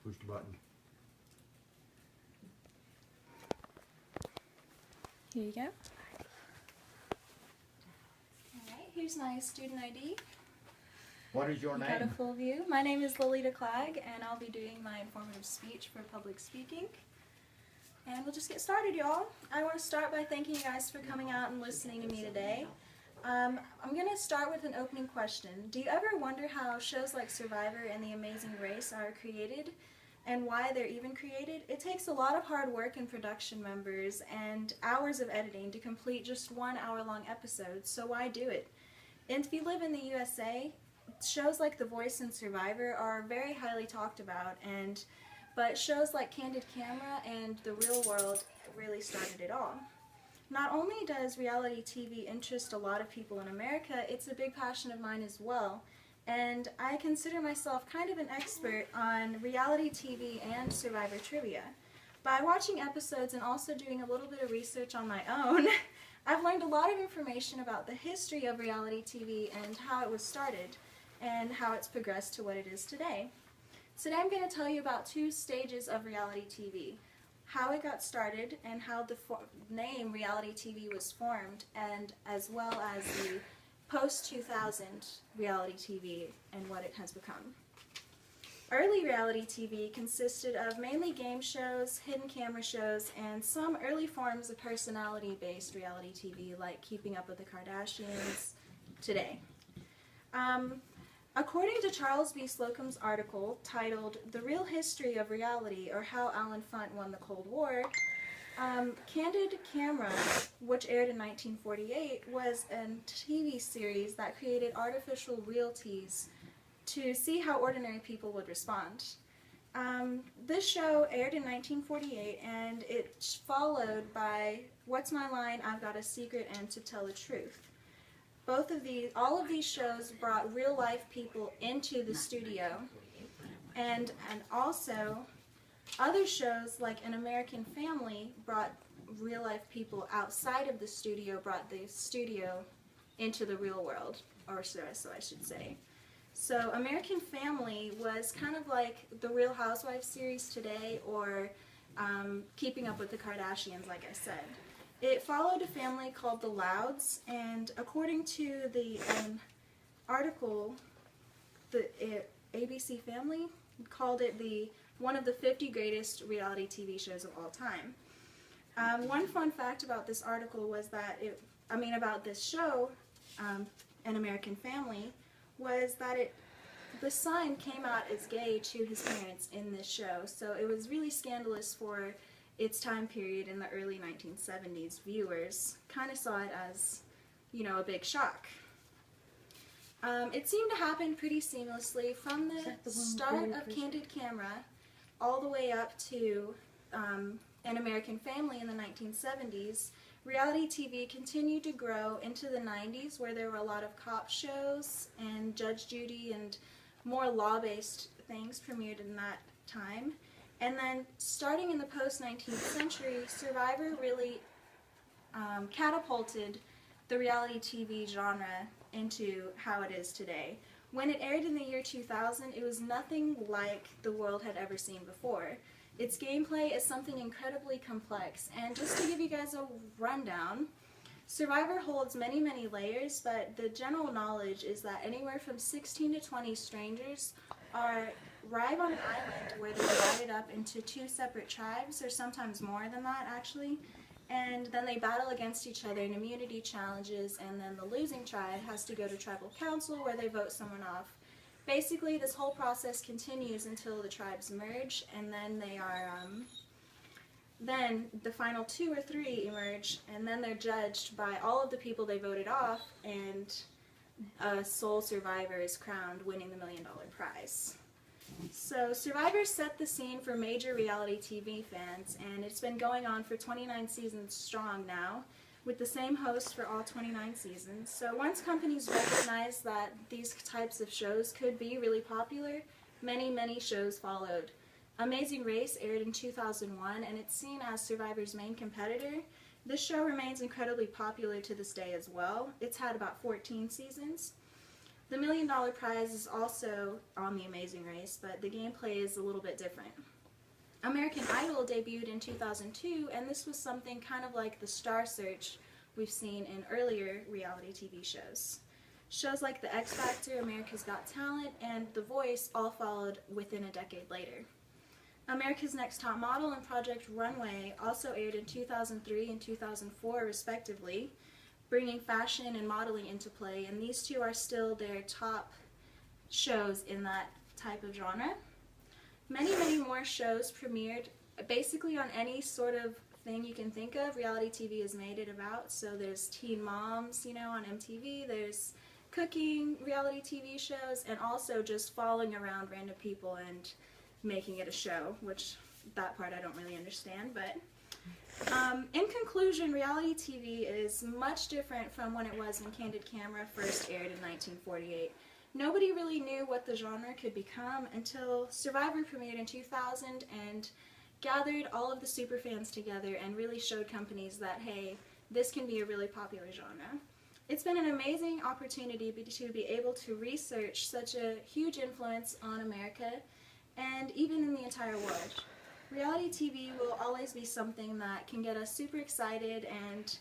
Push the button. Here you go. Alright, here's my student ID. What is your You got a name? full view. My name is Lalita Klag, and I'll be doing my informative speech for public speaking. And we'll just get started, y'all. I want to start by thanking you guys for coming out and listening to me today. I'm going to start with an opening question. Do you ever wonder how shows like Survivor and The Amazing Race are created, and why they're even created? It takes a lot of hard work and production members and hours of editing to complete just 1 hour-long episode, so why do it? And if you live in the USA, shows like The Voice and Survivor are very highly talked about, but shows like Candid Camera and The Real World really started it all. Not only does reality TV interest a lot of people in America, it's a big passion of mine as well. And I consider myself kind of an expert on reality TV and Survivor trivia. By watching episodes and also doing a little bit of research on my own, I've learned a lot of information about the history of reality TV and how it was started and how it's progressed to what it is today. Today I'm going to tell you about 2 stages of reality TV. How it got started and how the name reality TV was formed, and as well as the post-2000 reality TV and what it has become. Early reality TV consisted of mainly game shows, hidden camera shows, and some early forms of personality-based reality TV like Keeping Up with the Kardashians today. According to Charles B. Slocum's article titled The Real History of Reality, or How Alan Funt Won the Cold War, Candid Camera, which aired in 1948, was a TV series that created artificial realities to see how ordinary people would respond. This show aired in 1948, and it's followed by What's My Line? I've Got a Secret, and To Tell the Truth. All of these shows brought real life people into the studio, and also other shows like An American Family brought real life people outside of the studio, brought the studio into the real world, or so I should say. So American Family was kind of like the Real Housewives series today, or Keeping Up with the Kardashians, like I said. It followed a family called the Louds, and according to the article, the ABC Family called it one of the 50 greatest reality TV shows of all time. One fun fact about this article was that about this show, An American Family, was that the son came out as gay to his parents in this show, so it was really scandalous for its time period. In the early 1970s. Viewers kind of saw it as, a big shock. It seemed to happen pretty seamlessly from the start of Candid Camera all the way up to An American Family in the 1970s. Reality TV continued to grow into the 90s, where there were a lot of cop shows and Judge Judy and more law-based things premiered in that time. And then, starting in the post-19th century, Survivor really catapulted the reality TV genre into how it is today. When it aired in the year 2000, it was nothing like the world had ever seen before. Its gameplay is something incredibly complex, and just to give you guys a rundown, Survivor holds many, many layers, but the general knowledge is that anywhere from 16 to 20 strangers arrive on an island where they're divided up into 2 separate tribes, or sometimes more than that actually, and then they battle against each other in immunity challenges, and then the losing tribe has to go to tribal council where they vote someone off. Basically, this whole process continues until the tribes merge, and then then the final 2 or 3 emerge, and then they're judged by all of the people they voted off, and a sole survivor is crowned, winning the $1 million prize. So Survivor set the scene for major reality TV fans, and it's been going on for 29 seasons strong now, with the same host for all 29 seasons. So once companies recognized that these types of shows could be really popular, many, many shows followed. Amazing Race aired in 2001, and it's seen as Survivor's main competitor. This show remains incredibly popular to this day as well. It's had about 14 seasons. The $1 million prize is also on The Amazing Race, but the gameplay is a little bit different. American Idol debuted in 2002, and this was something kind of like the Star Search we've seen in earlier reality TV shows. Shows like The X Factor, America's Got Talent, and The Voice all followed within a decade later. America's Next Top Model and Project Runway also aired in 2003 and 2004 respectively, bringing fashion and modeling into play, and these two are still their top shows in that type of genre. Many, many more shows premiered basically on any sort of thing you can think of. Reality TV has made it about, so there's Teen Moms, on MTV, there's cooking reality TV shows, and also just following around random people and making it a show, which that part I don't really understand, but in conclusion, reality TV is much different from when it was when Candid Camera first aired in 1948. Nobody really knew what the genre could become until Survivor premiered in 2000 and gathered all of the superfans together and really showed companies that, hey, this can be a really popular genre. It's been an amazing opportunity to be able to research such a huge influence on America and even in the entire world. Reality TV will always be something that can get us super excited, and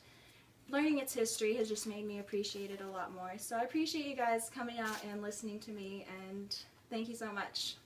learning its history has just made me appreciate it a lot more. So I appreciate you guys coming out and listening to me, and thank you so much.